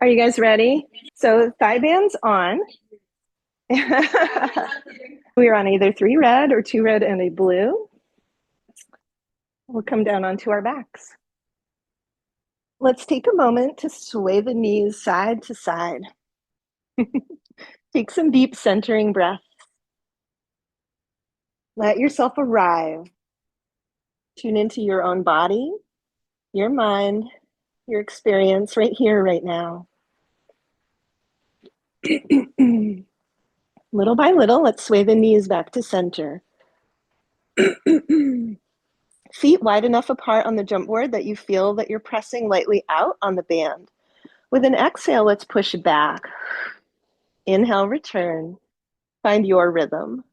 Are you guys ready? So thigh bands on. We're on either 3 red or 2 red and a blue. We'll come down onto our backs. Let's take a moment to sway the knees side to side. Take some deep centering breaths. Let yourself arrive. Tune into your own body, your mind, your experience right here, right now. Little by little, let's sway the knees back to center. Feet wide enough apart on the jump board that you feel that you're pressing lightly out on the band. With an exhale, let's push back. Inhale, return. Find your rhythm.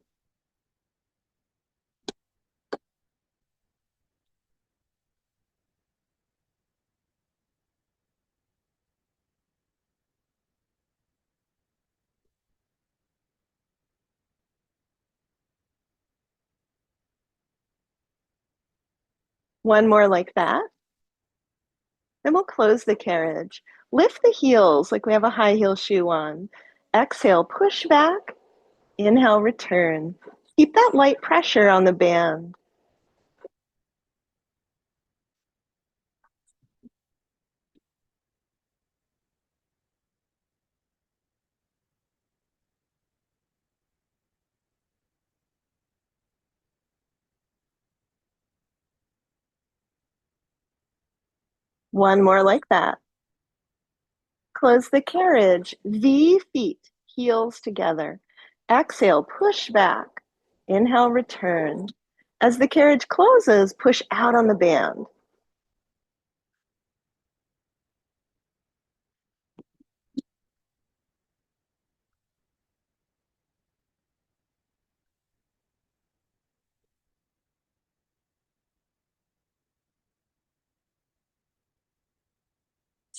One more like that. Then we'll close the carriage. Lift the heels like we have a high heel shoe on. Exhale, push back. Inhale, return. Keep that light pressure on the band. One more like that. Close the carriage. V feet, heels together. Exhale, push back. Inhale, return. As the carriage closes, push out on the band.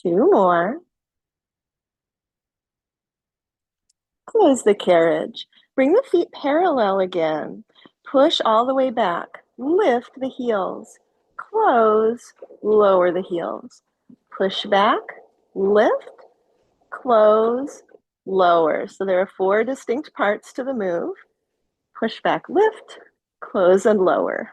Two more. Close the carriage. Bring the feet parallel again. Push all the way back. Lift the heels. Close, lower the heels. Push back, lift, close, lower. So there are 4 distinct parts to the move. Push back, lift, close, and lower.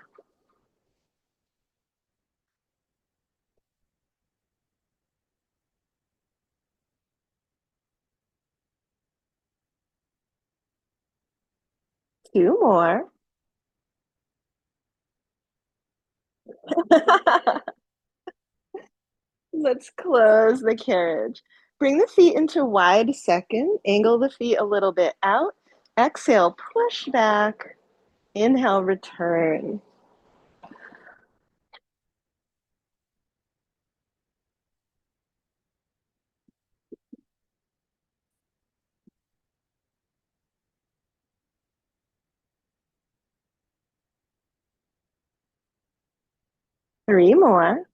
Two more. Let's close the carriage. Bring the feet into wide second. Angle the feet a little bit out. Exhale, push back. Inhale, return. Three more.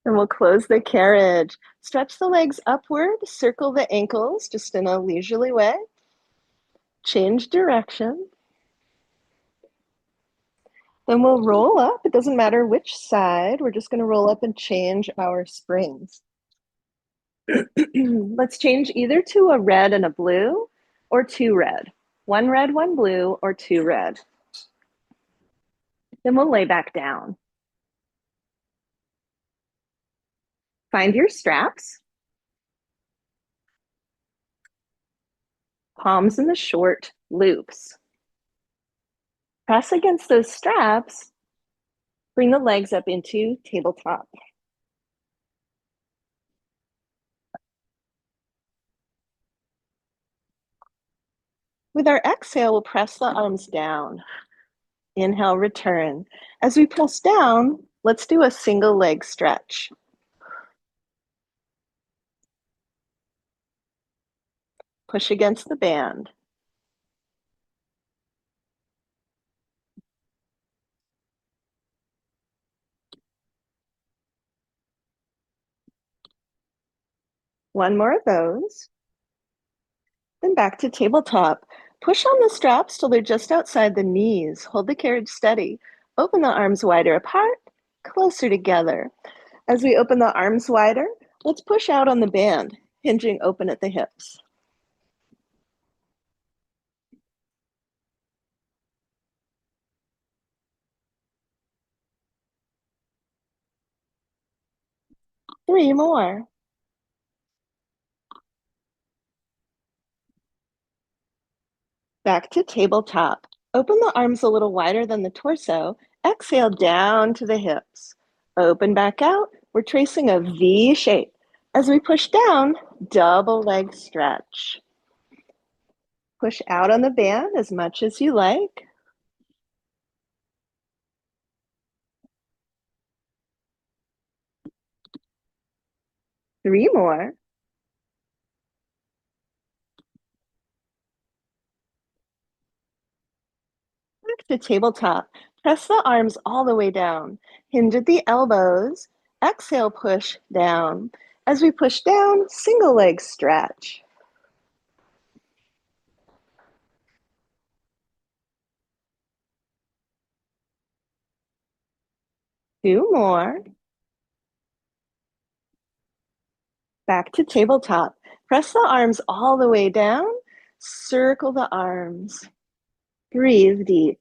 And we'll close the carriage. Stretch the legs upward, circle the ankles just in a leisurely way. Change direction. Then we'll roll up. It doesn't matter which side. We're just going to roll up and change our springs. Let's change either to a red and a blue or 2 red. 1 red, 1 blue, or 2 red. Then we'll lay back down. Find your straps. Palms in the short loops. Press against those straps. Bring the legs up into tabletop. With our exhale, we'll press the arms down. Inhale, return. As we press down, let's do a single leg stretch. Push against the band. One more of those. Then back to tabletop. Push on the straps till they're just outside the knees. Hold the carriage steady. Open the arms wider apart, closer together. As we open the arms wider, let's push out on the band, hinging open at the hips. Three more. Back to tabletop. Open the arms a little wider than the torso. Exhale down to the hips. Open back out. We're tracing a V shape. As we push down, double leg stretch. Push out on the band as much as you like. Three more. Back to tabletop. Press the arms all the way down. Hinge at the elbows. Exhale, push down. As we push down, single leg stretch. Two more. Back to tabletop. Press the arms all the way down. Circle the arms. Breathe deep.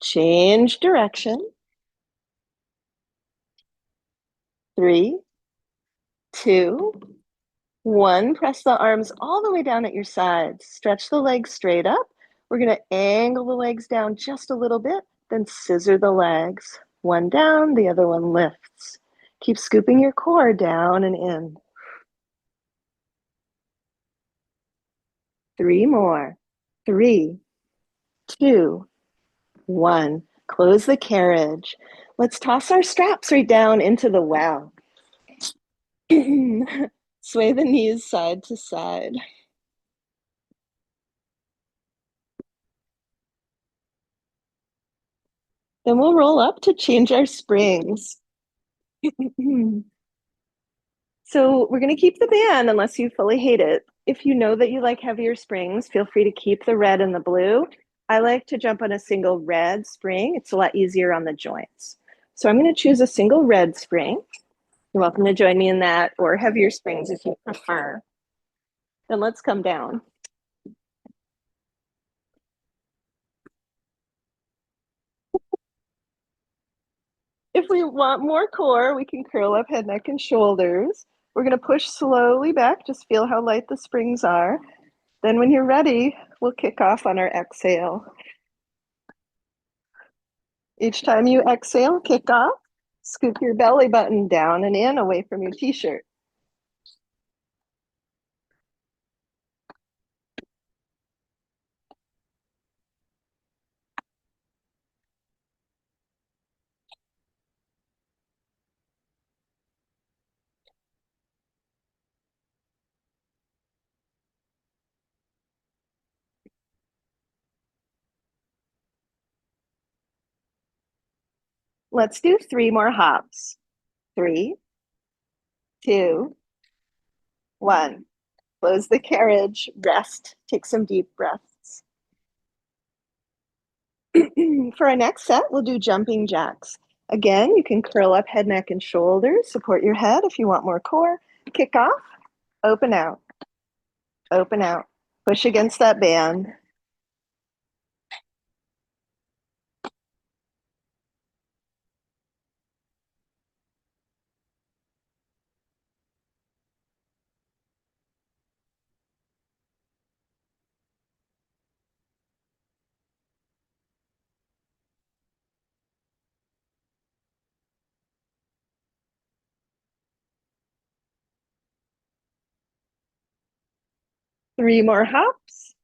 Change direction. 3, 2, 1. Press the arms all the way down at your sides. Stretch the legs straight up. We're going to angle the legs down just a little bit, then scissor the legs. One down, the other one lifts. Keep scooping your core down and in. 3 more. 3, 2, 1. Close the carriage. Let's toss our straps right down into the well. Sway the knees side to side. Then we'll roll up to change our springs. So we're going to keep the band unless you fully hate it. If you know that you like heavier springs, feel free to keep the red and the blue. I like to jump on a single red spring. It's a lot easier on the joints. So I'm going to choose a single red spring. You're welcome to join me in that, or heavier springs if you prefer. Then let's come down. If we want more core, we can curl up head, neck, and shoulders. We're going to push slowly back. Just feel how light the springs are. Then when you're ready, we'll kick off on our exhale. Each time you exhale, kick off. Scoop your belly button down and in away from your t-shirt. Let's do 3 more hops. 3, 2, 1. Close the carriage, rest, take some deep breaths. For our next set, we'll do jumping jacks. Again, you can curl up head, neck, and shoulders. Support your head if you want more core. Kick off, open out, open out. Push against that band. Three more hops.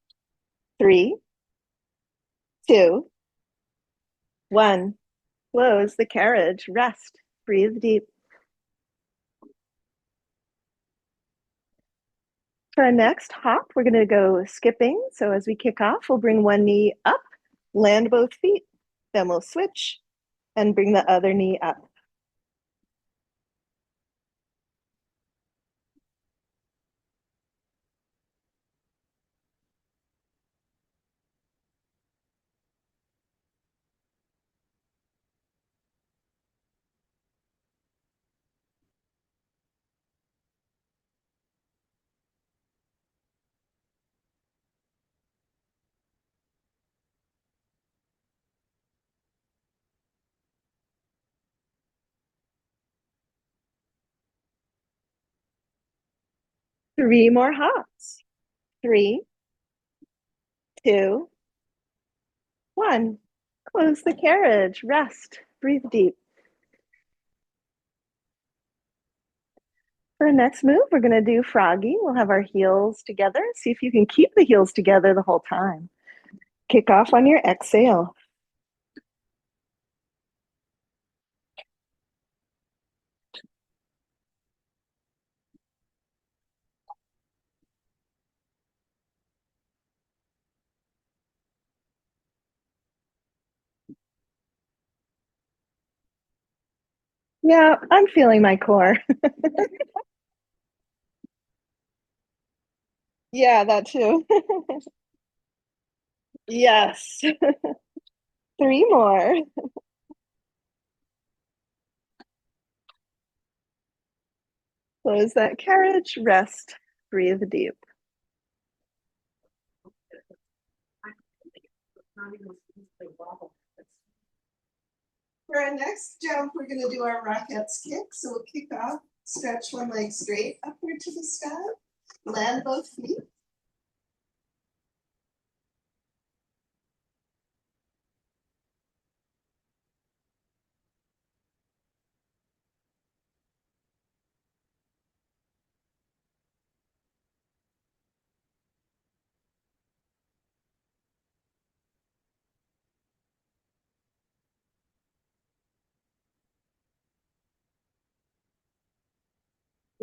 3, 2, 1. Close the carriage, rest, breathe deep. For our next hop, we're going to go skipping. So as we kick off, we'll bring one knee up, land both feet. Then we'll switch and bring the other knee up. Three more hops. Three, two, one. Close the carriage. Rest. Breathe deep. For our next move, we're going to do froggy. We'll have our heels together. See if you can keep the heels together the whole time. Kick off on your exhale. Yeah, I'm feeling my core. Yeah, that too. Yes. Three more. Close that carriage, rest, breathe deep. For our next jump, we're going to do our Rockettes kick. So we'll kick off, stretch one leg straight upward to the sky, land both feet.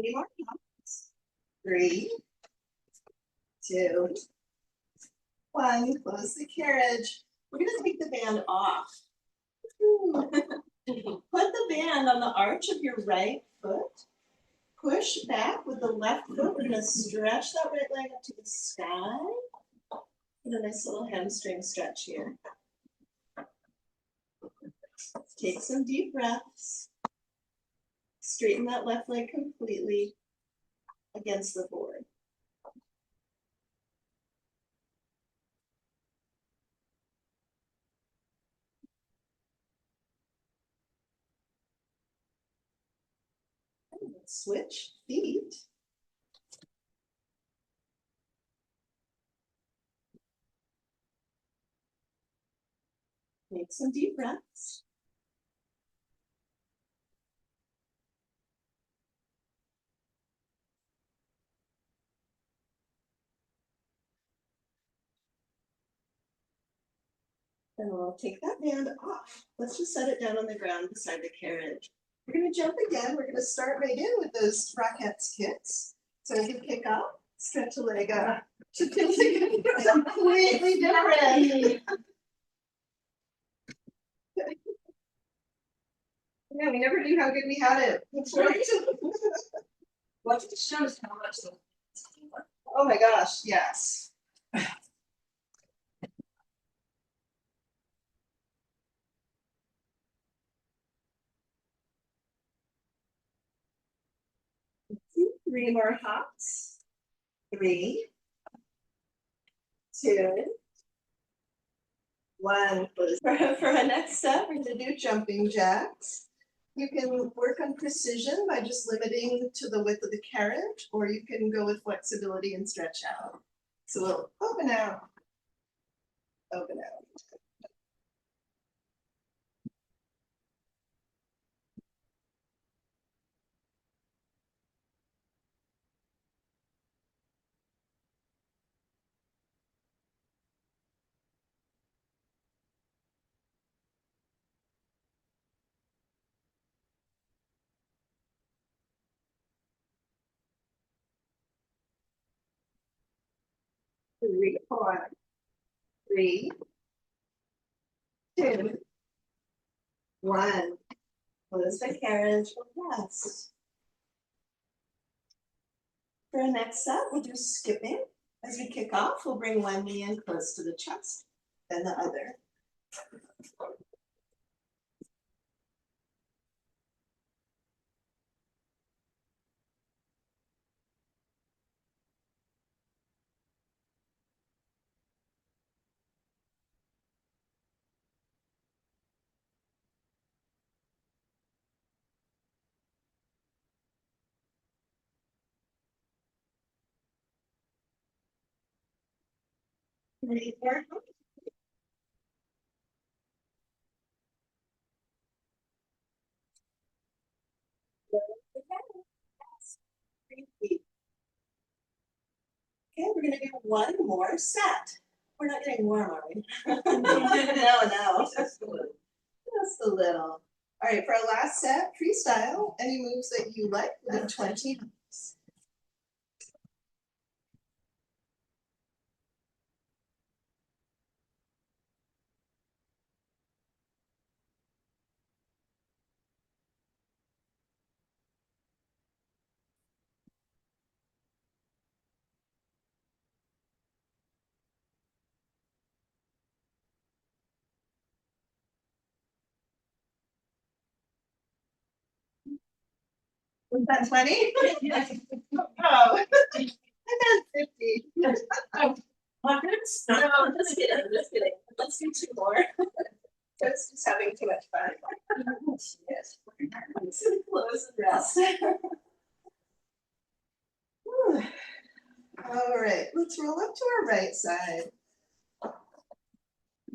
Three more counts. Three, two, one. Close the carriage. We're going to take the band off. Put the band on the arch of your right foot. Push back with the left foot. We're going to stretch that right leg up to the sky. And a nice little hamstring stretch here. Take some deep breaths. Straighten that left leg completely against the board. Switch feet. Take some deep breaths. And we'll take that band off. Let's just set it down on the ground beside the carriage. We're going to jump again. We're going to start right in with those Rockettes kicks. So as you kick off, stretch a leg up. Completely different. Yeah, we never knew how good we had it. That's right. What it shows how much the Oh my gosh, yes. Three more hops. Three, two, one. For our next set, we're going to do jumping jacks. You can work on precision by just limiting to the width of the carriage, or you can go with flexibility and stretch out. So we'll open out, open out. Three, four, three, two, one. Close the carriage, rest. For our next set, we'll do skipping. As we kick off, we'll bring one knee in close to the chest, then the other. Ready for Okay, we're gonna do one more set. We're not getting warm, are we? No. Just a little. All right, for our last set, freestyle. Any moves that you like within 20 minutes. Was that 20? Oh, I meant 50. No, just kidding. Let's do 2 more. Just having too much fun. Yes. So close and rest. All right, let's roll up to our right side.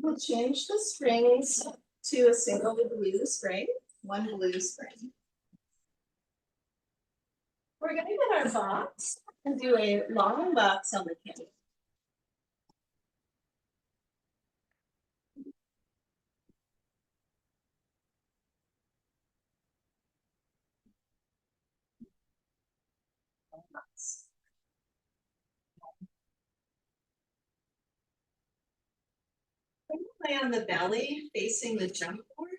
We'll change the springs to a single blue spring, one blue spring. We're going to get our box and do a long box on the canvas. Lay on the belly facing the jump board.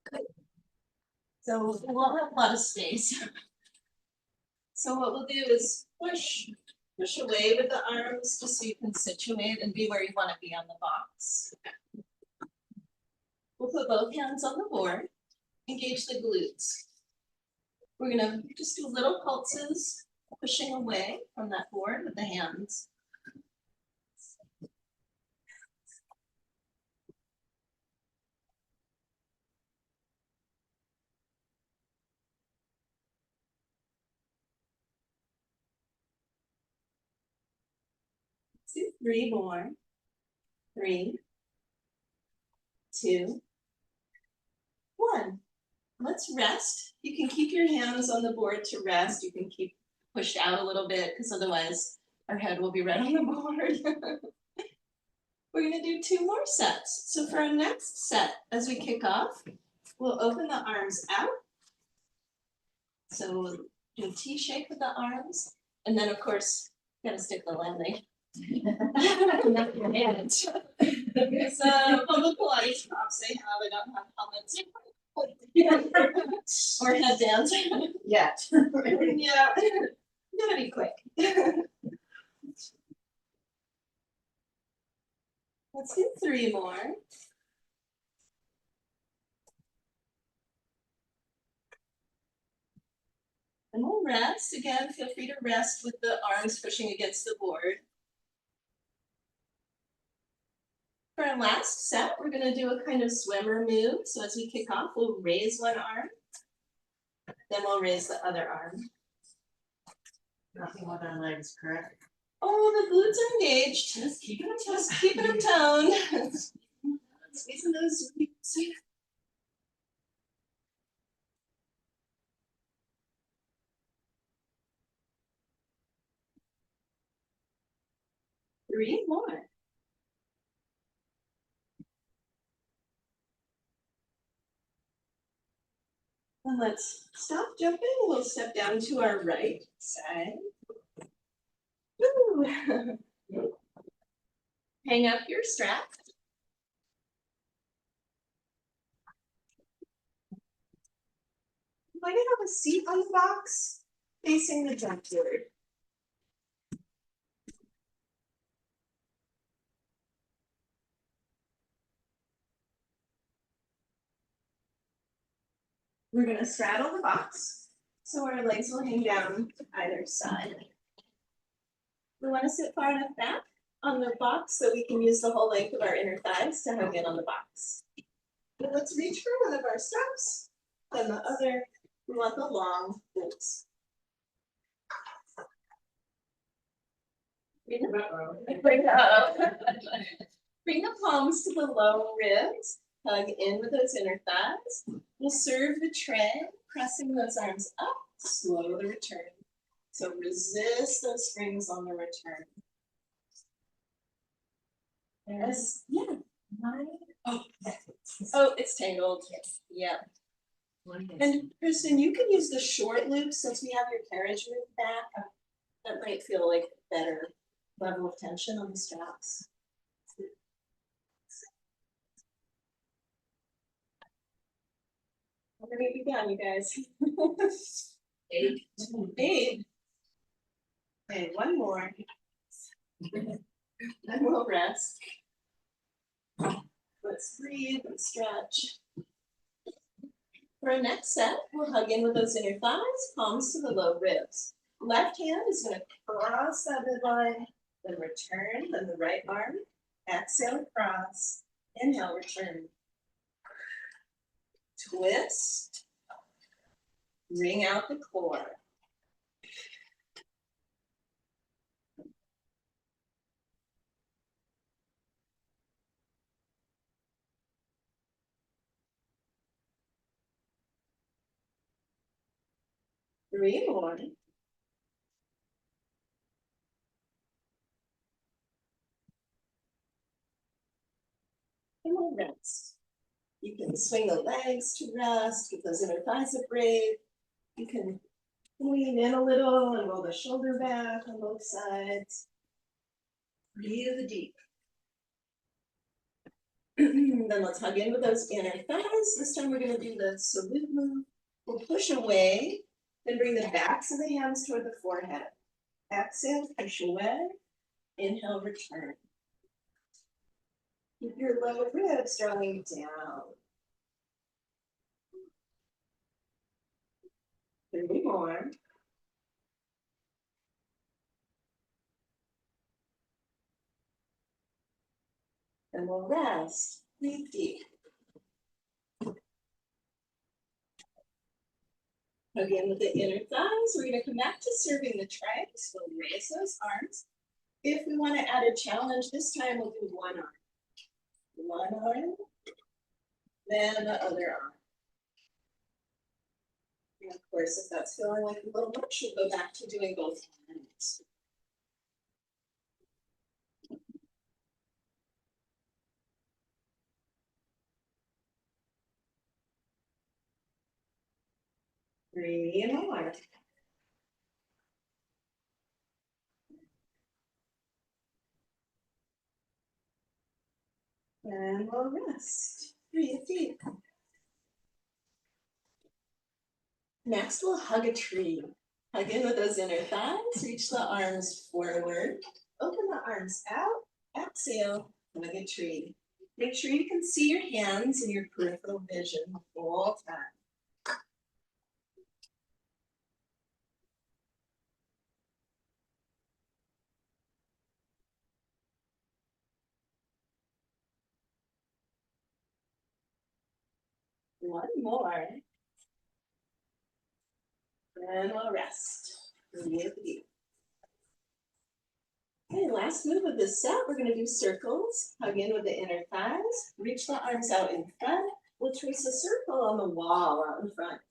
Good. So we won't have a lot of space. So what we'll do is push away with the arms just so you can situate and be where you want to be on the box. We'll put both hands on the board, engage the glutes. We're gonna just do little pulses, pushing away from that board with the hands. Let's do 3 more. 3, 2, 1. Let's rest. You can keep your hands on the board to rest. You can keep pushed out a little bit because otherwise our head will be right on the board. We're going to do 2 more sets. So for our next set, as we kick off, we'll open the arms out. So we'll do a T shape with the arms. And then, of course, got to stick the landing. Not your hands. Because public Pilates props they don't have helmets. Or headbands. Yet. Yeah. Gotta be quick. Let's do 3 more. And we'll rest. Again, feel free to rest with the arms pushing against the board. For our last set, we're going to do a kind of swimmer move. So as we kick off, we'll raise one arm. Then we'll raise the other arm. Nothing with our legs, correct? Oh, the glutes are engaged. Just keep them toned. Squeezing those glutes. 3 more. And let's stop jumping. We'll step down to our right side. Woo. Hang up your strap. You might have a seat on the box facing the jump board. We're going to straddle the box so our legs will hang down either side. We want to sit far enough back on the box so we can use the whole length of our inner thighs to hug in on the box. But let's reach for one of our straps, then the other, we want the long glutes. Bring the palms to the low ribs. Hug in with those inner thighs. We'll serve the tray, pressing those arms up, slow the return. So resist those springs on the return. Yes, yeah. Oh, it's tangled. Yep. And Kristen, you can use the short loop since we have your carriage moved back. That might feel like a better level of tension on the straps. We're gonna be done, you guys. 8. 8. Okay, one more. Then we'll rest. Let's breathe and stretch. For our next set, we'll hug in with those inner thighs, palms to the low ribs. Left hand is going to cross that midline, then return, then the right arm. Exhale, cross. Inhale, return. Twist. Wring out the core. Three more. And we'll rest. You can swing the legs to rest, give those inner thighs a break. You can lean in a little and roll the shoulder back on both sides. Breathe deep. Then let's hug in with those inner thighs. This time we're going to do the salute move. We'll push away, then bring the backs of the hands toward the forehead. Exhale, push away. Inhale, return. Keep your lower ribs drawing down. 3 more. And we'll rest. Breathe deep. Again, with the inner thighs, we're going to come back to serving the tricep. We'll raise those arms. If we want to add a challenge, this time we'll do one arm. One arm, then the other arm. And of course, if that's feeling like a little much, we'll go back to doing both hands. Three more. And we'll rest. Breathe deep. Next, we'll hug a tree. Hug in with those inner thighs. Reach the arms forward. Open the arms out. Exhale. Hug a tree. Make sure you can see your hands and your peripheral vision the whole time. One more. And we'll rest. Breathe deep. Okay, last move of this set, we're going to do circles. Hug in with the inner thighs. Reach the arms out in front. We'll trace a circle on the wall out in front.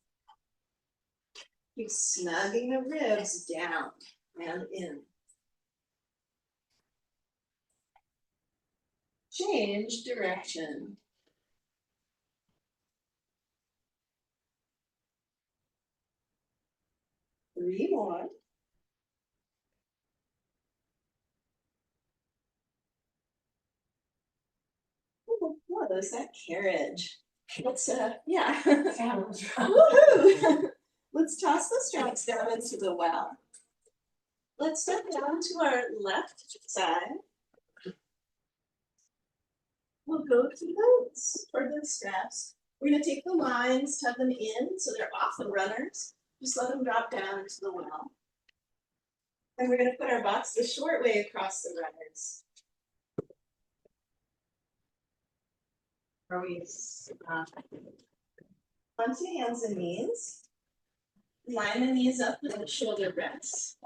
Keep snugging the ribs down and in. Change direction. Three more. Oh, there's that carriage. Let's yeah. Woohoo! Let's toss the straps down into the well. Let's step down to our left side. We'll go to those for the straps. We're going to take the lines, tuck them in so they're off the runners. Just let them drop down into the well. And we're going to put our box the short way across the runners. Are we Onto hands and knees. Line the knees up with the shoulder breaths.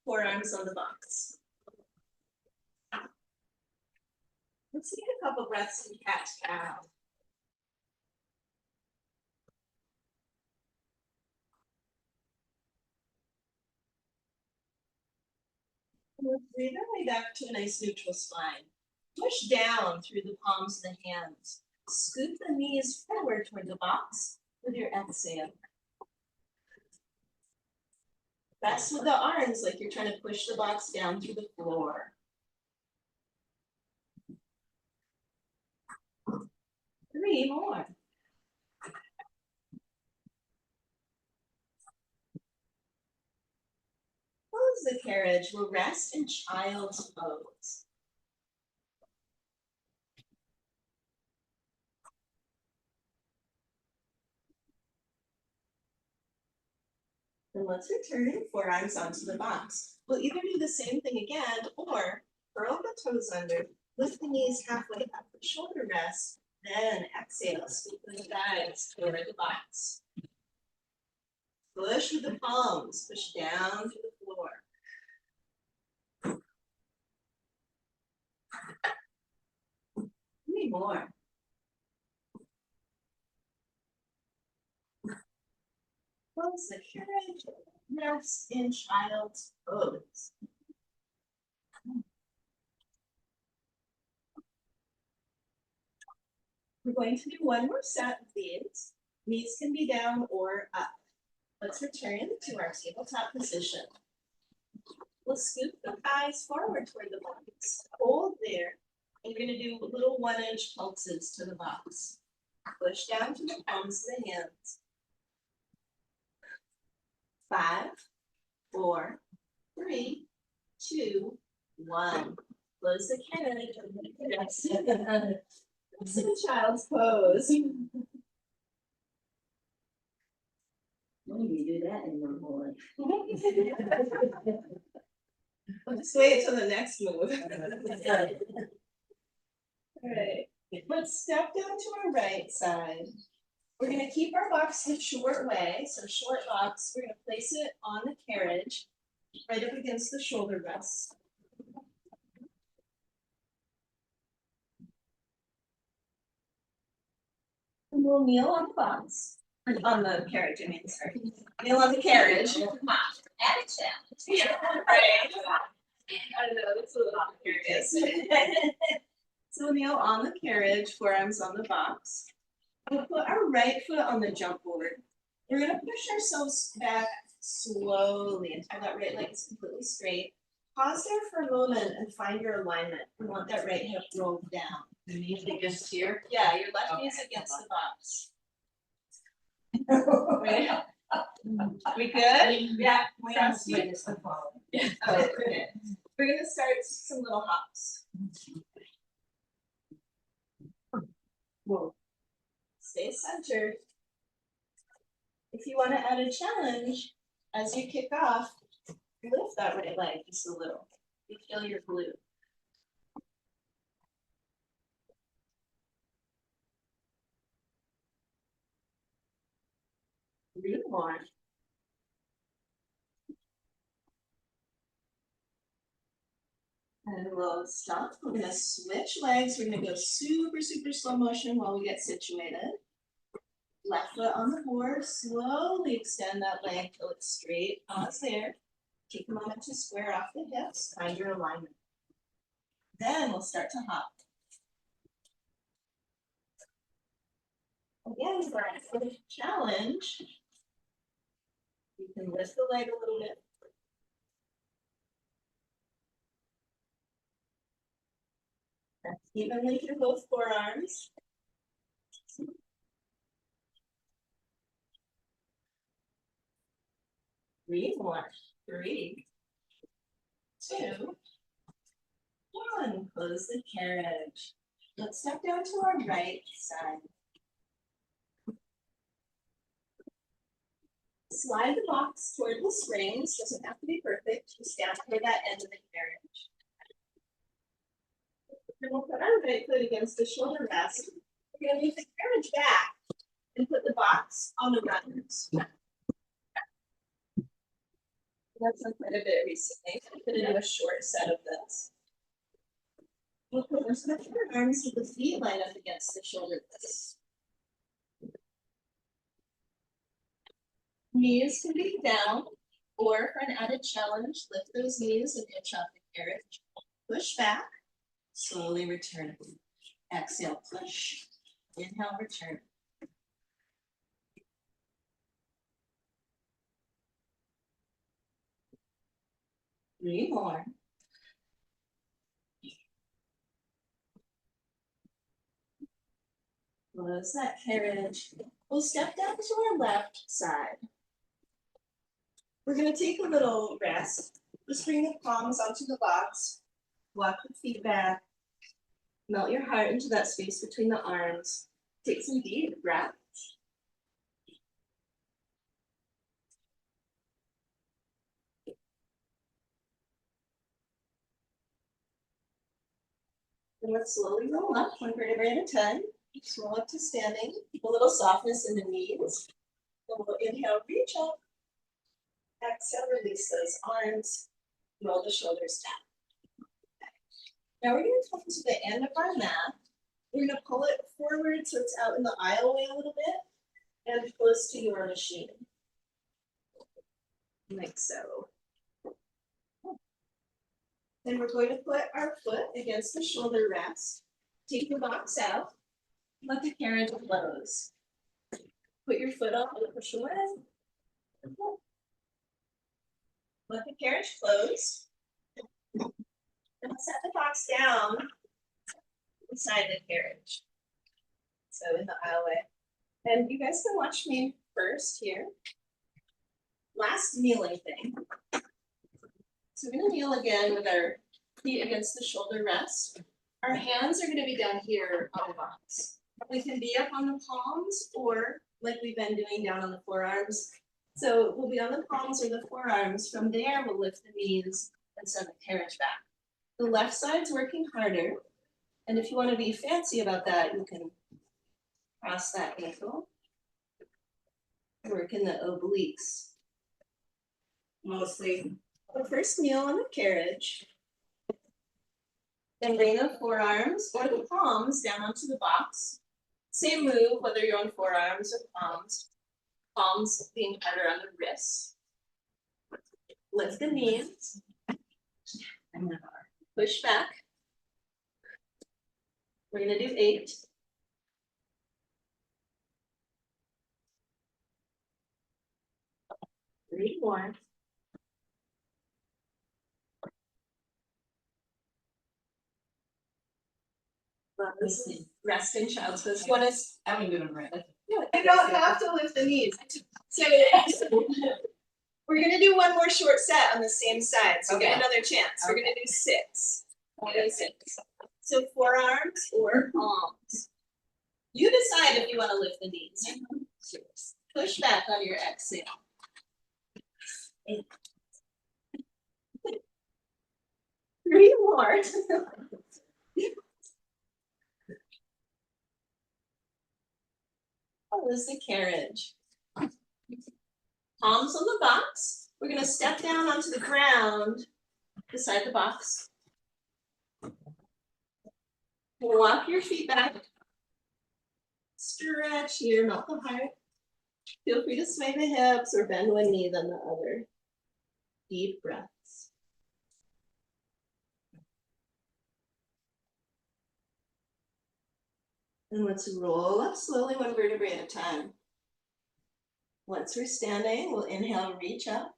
forearms on the box. Let's take a couple breaths in cat-cow. We'll breathe our way back to a nice neutral spine. Push down through the palms of the hands. Scoop the knees forward toward the box with your exhale. Press with the arms like you're trying to push the box down through the floor. 3 more. Close the carriage. We'll rest in child's pose. And let's return forearms onto the box. We'll either do the same thing again or curl the toes under, lift the knees halfway up, shoulder rest, then exhale, scoop the thighs toward the box. Push with the palms, push down to the floor. 3 more. Close the carriage, rest in child's pose. We're going to do one more set of these. Knees can be down or up. Let's return to our tabletop position. We'll scoop the thighs forward toward the box. Hold there. And you're going to do little 1-inch pulses to the box. Push down to the palms of the hands. 5, 4, 3, 2, 1. Close the carriage. It's in child's pose. When do you do that in your boy? I'll just wait until the next move. All right, let's step down to our right side. We're going to keep our box the short way, so short box. We're going to place it on the carriage, right up against the shoulder rest. And we'll kneel on the box, on the carriage, I mean, sorry. Kneel on the carriage. Add a challenge. Yeah, right. I don't know, that's a little curious. So we'll kneel on the carriage, forearms on the box. We'll put our right foot on the jump board. We're gonna push ourselves back slowly until that right leg is completely straight. Pause there for a moment and find your alignment. We want that right hip rolled down. The knees against here. Yeah, your left knee is against the box. Right? We good? Yeah. Trust you. Okay. We're gonna start some little hops. Whoa. Stay centered. If you want to add a challenge, as you kick off, lift that right leg just a little. You feel your glute. 3 more. And we'll stop. We're gonna switch legs. We're gonna go super, super slow motion while we get situated. Left foot on the board. Slowly extend that leg till it's straight. Pause there. Take a moment to square off the hips. Find your alignment. Then we'll start to hop. Again, for our challenge, you can lift the leg a little bit. Evenly through both forearms. 3 more. 3, 2, 1. Close the carriage. Let's step down to our right side. Slide the box toward the springs. Doesn't have to be perfect. Just down toward that end of the carriage. And we'll put our right foot against the shoulder rest. We're going to move the carriage back and put the box on the runners. That's done quite a bit recently. I'm gonna do a short set of this. We'll put our arms with the feet lined up against the shoulder blades. Knees can be down, or for an added challenge, lift those knees and inch off the carriage. Push back, slowly return. Exhale, push. Inhale, return. Three more. Close that carriage. We'll step down to our left side. We're going to take a little rest. Just bring the palms onto the box. Walk the feet back. Melt your heart into that space between the arms. Take some deep breaths. And let's slowly roll up, one vertebrae at a time. Just roll up to standing. Keep a little softness in the knees. Then we'll inhale, reach up. Exhale, release those arms. Roll the shoulders down. Now we're going to come to the end of our mat. We're going to pull it forward so it's out in the aisleway a little bit and close to your machine. Like so. Then we're going to put our foot against the shoulder rest. Take the box out. Let the carriage close. Put your foot up and push away. Let the carriage close. And set the box down beside the carriage. So in the aisleway. And you guys can watch me first here. Last kneeling thing. So we're going to kneel again with our feet against the shoulder rest. Our hands are going to be down here on the box. We can be up on the palms or like we've been doing down on the forearms. So we'll be on the palms or the forearms. From there, we'll lift the knees and send the carriage back. The left side's working harder. And if you want to be fancy about that, you can cross that ankle. Work in the obliques. Mostly. But first kneel on the carriage. Then bring the forearms or the palms down onto the box. Same move, whether you're on forearms or palms. Palms being harder on the wrists. Lift the knees. Push back. We're going to do 8. Three more. This is resting child's pose. You want to? I would do it right. You don't have to lift the knees. So we're gonna do one more short set on the same side. So get another chance. We're gonna do 6. Only 6. So forearms or palms. You decide if you want to lift the knees. Push back on your exhale. 3 more. Close the carriage. Palms on the box. We're going to step down onto the ground beside the box. Walk your feet back. Stretch here, melt the heart. Feel free to sway the hips or bend one knee then the other. Deep breaths. And let's roll up slowly, one vertebrae at a time. Once we're standing, we'll inhale, reach up.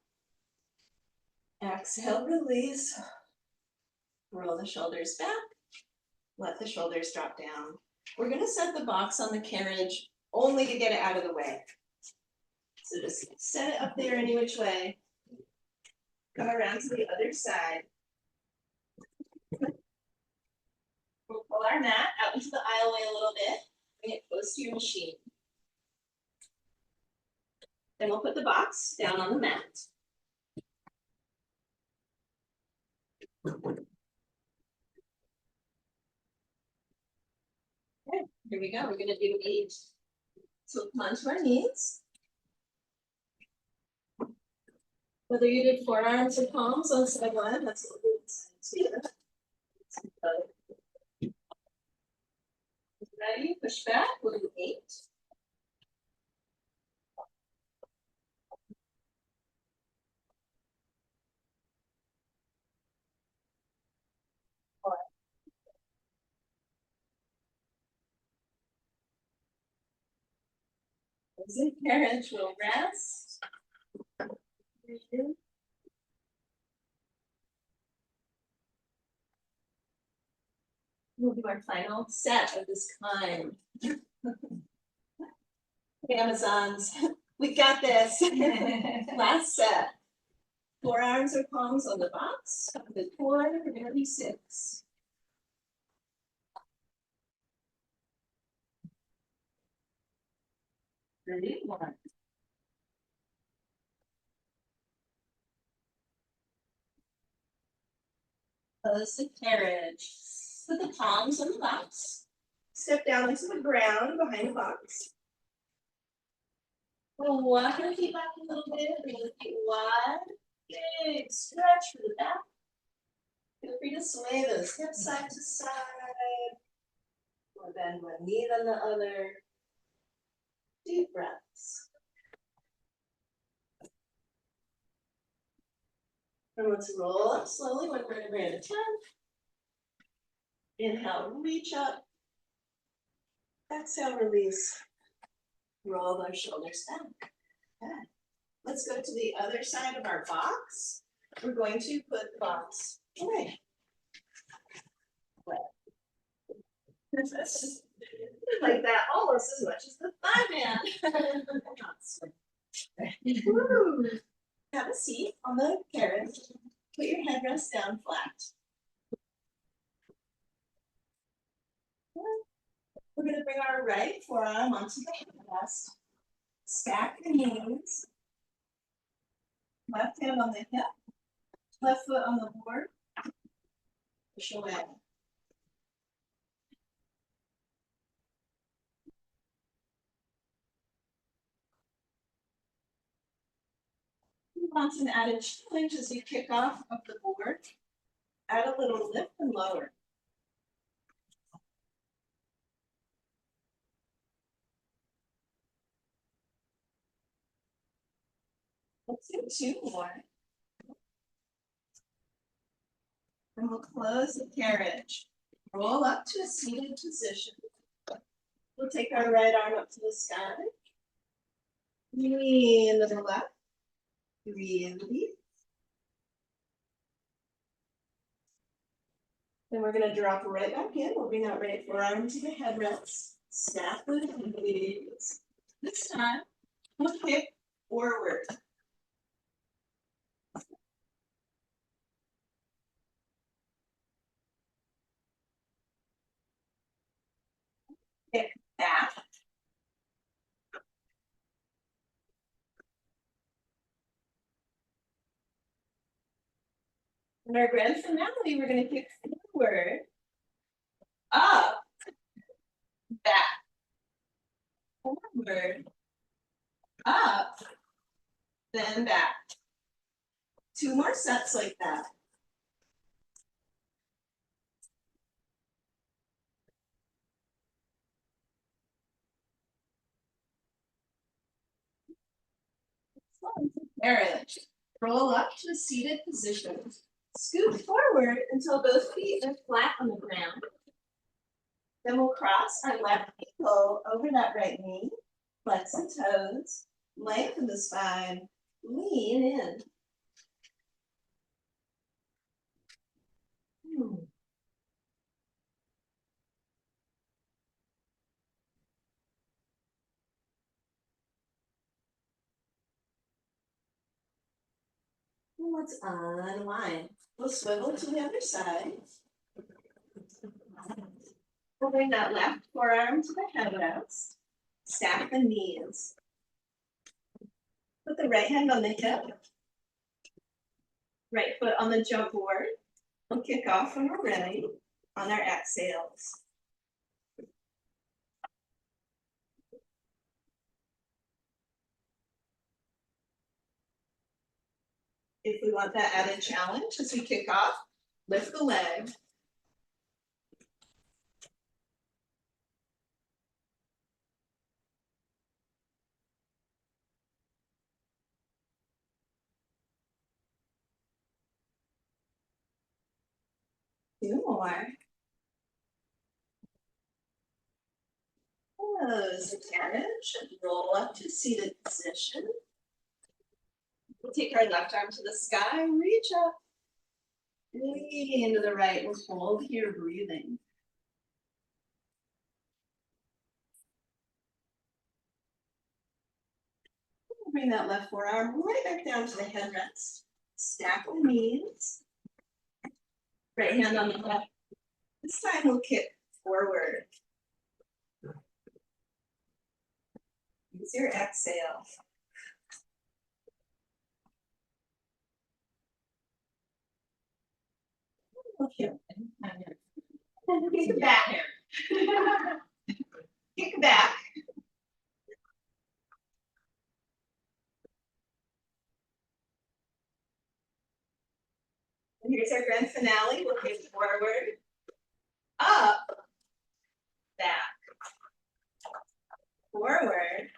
Exhale, release. Roll the shoulders back. Let the shoulders drop down. We're going to set the box on the carriage only to get it out of the way. So just set it up there any which way. Come around to the other side. We'll pull our mat out into the aisleway a little bit. Bring it close to your machine. Then we'll put the box down on the mat. Okay, here we go. We're going to do 8. So come onto our knees. Whether you did forearms or palms on side one, that's what we see. Ready? Push back. We'll do 8. Exit carriage will rest. We'll do our final set of this kind. Amazons, we got this. Last set. Forearms or palms on the box. The 4, we're gonna be 6. Ready? 1. Close the carriage. Put the palms on the box. Step down into the ground behind the box. We'll walk our feet back a little bit. Bring the feet wide. Big stretch for the back. Feel free to sway those hips side to side. Or bend one knee on the other. Deep breaths. And let's roll up slowly, one vertebrae at a time. Inhale, reach up. Exhale, release. Roll our shoulders back. Okay. Let's go to the other side of our box. We're going to put the box away. Like that almost as much as the thigh band. Woo. Have a seat on the carriage. Put your headrest down flat. We're going to bring our right forearm onto the headrest. Stack the knees. Left hand on the hip. Left foot on the board. Push away. Want an added challenge as you kick off of the board. Add a little lift and lower. Let's do 2 more. And we'll close the carriage. Roll up to a seated position. We'll take our right arm up to the sky. Lean to the left. Breathe. Then we're going to drop right back in. We'll bring that right forearm to the headrest. Snap the knees. This time, we'll kick forward. Kick back. In our grand finale, we're going to kick forward, up, back, forward, up, then back. 2 more sets like that. Carriage. Roll up to a seated position. Scoot forward until both feet are flat on the ground. Then we'll cross our left ankle over that right knee. Flex the toes. Lengthen the spine. Lean in. Let's unwind. We'll swivel to the other side. We'll bring that left forearm to the headrest. Stack the knees. Put the right hand on the hip. Right foot on the jump board. We'll kick off when we're ready on our exhales. If we want that added challenge as we kick off, lift the leg. Two more. Close the carriage and roll up to seated position. We'll take our left arm to the sky, reach up, lean to the right, and hold here, breathing. Bring that left forearm right back down to the headrest. Stack the knees. Right hand on the left. This time we'll kick forward. Use your exhale. Okay. Kick back. Kick back. And here's our grand finale. We'll kick forward, up, back, forward,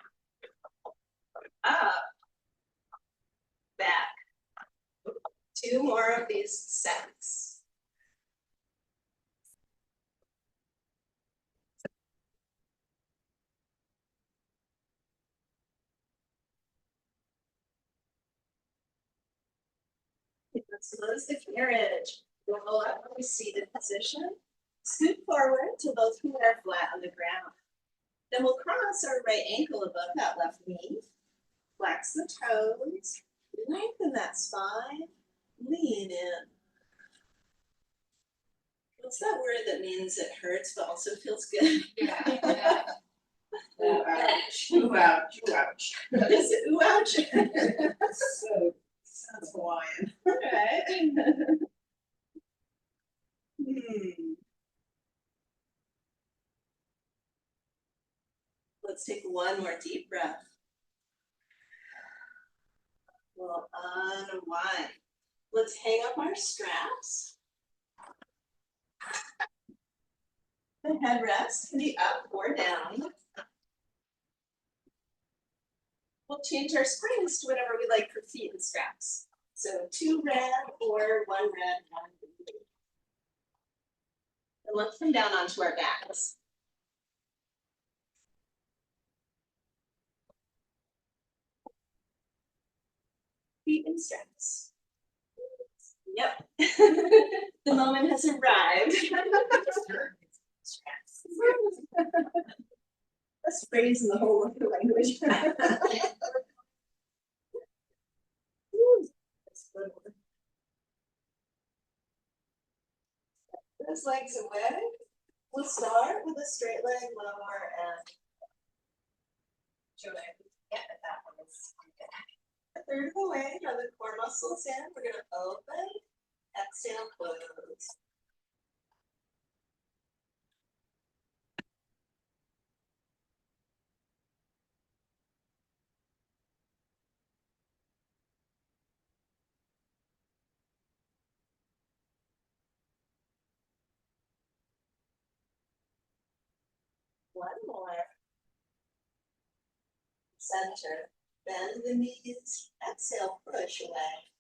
up, back. Two more of these sets. Let's close the carriage. Roll up to seated position. Scoot forward till both feet are flat on the ground. Then we'll cross our right ankle above that left knee. Flex the toes. Lengthen that spine. Lean in. What's that word that means it hurts but also feels good? Yeah. Ooh, ouch. Ooh, ouch. Ooh, ouch. What is it? Ooh, ouch. So, sounds Hawaiian. Okay. Let's take one more deep breath. We'll unwind. Let's hang up our straps. The headrest can be up or down. We'll change our springs to whatever we like for feet and straps. So 2 red or 1 red, 1 blue. And let's come down onto our backs. Feet and straps. Yep. The moment has arrived. Best phrase in the whole of the language. Those legs away. We'll start with a straight leg lower and joy. Yeah, that one is good. A third of the way, draw the core muscles in. We're gonna open, exhale, close. One more. Center. Bend the knees. Exhale, push away.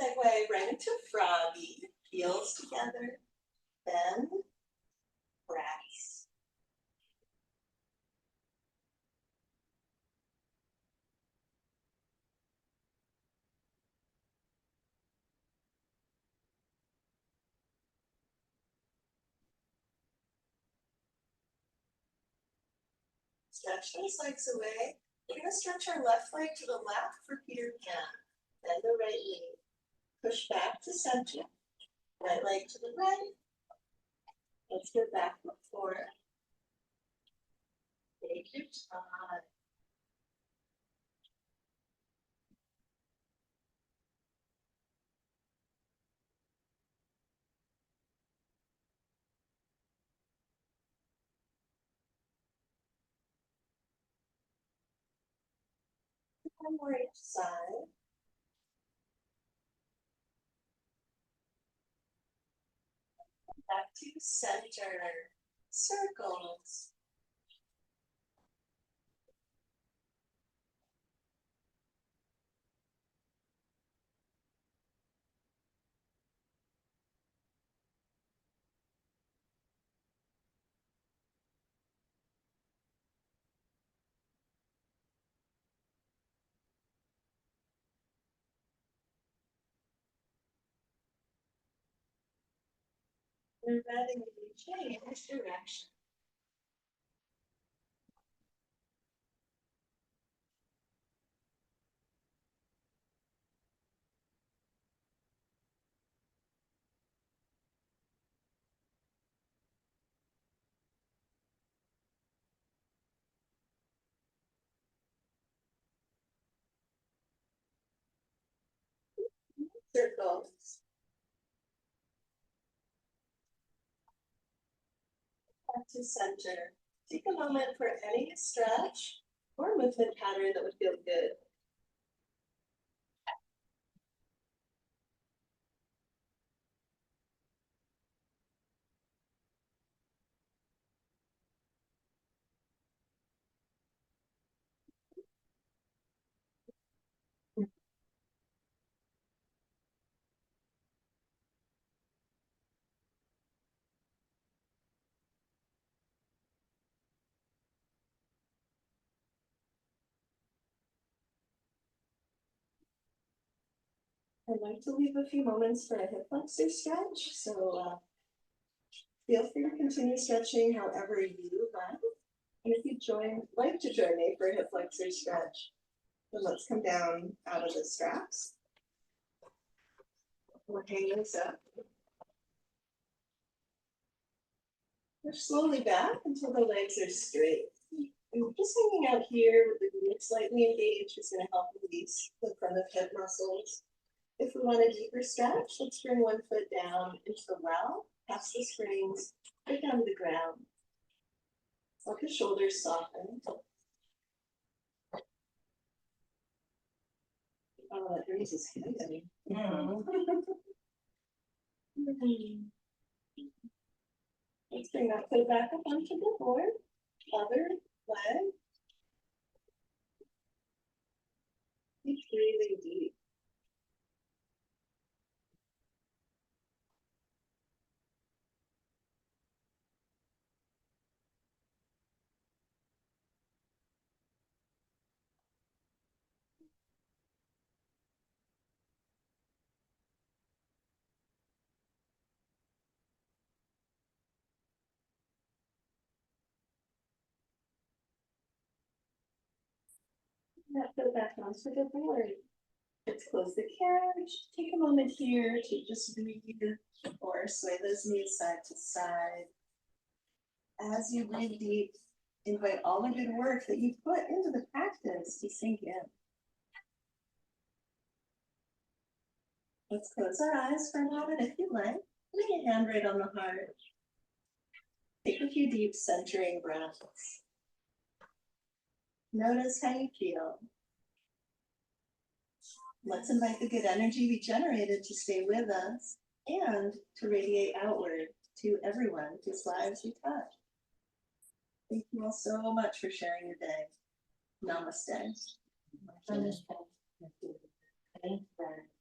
Segue right into froggy. Heels together. Bend. Press. Stretch those legs away. We're going to stretch our left leg to the left for Peter Pan. Bend the right knee. Push back to center. Right leg to the right. Let's get back foot forward. Take your time. One more each side. Back to center. Circles. We're ready to change direction. Circles. Back to center. Take a moment for any stretch or movement pattern that would feel good. I'd like to leave a few moments for a hip flexor stretch, so feel free to continue stretching however you like. And if you like to join me for a hip flexor stretch, then let's come down out of the straps. We'll hang this up. Push slowly back until the legs are straight. And just hanging out here with the glutes slightly engaged is going to help release the front of hip muscles. If we want a deeper stretch, let's bring one foot down into the well, pass the springs, put down to the ground. Let the shoulders soften. Oh, that breeze is hitting. Let's bring that foot back up onto the board. Other leg. Keep breathing deep. That foot back onto the board. Let's close the carriage. Take a moment here to just breathe or sway those knees side to side. As you breathe deep, invite all the good work that you put into the practice to sink in. Let's close our eyes for a moment if you like. Lay a hand right on the heart. Take a few deep centering breaths. Notice how you feel. Let's invite the good energy we generated to stay with us and to radiate outward to everyone whose lives we touch. Thank you all so much for sharing your day. Namaste. Namaste. Thank you.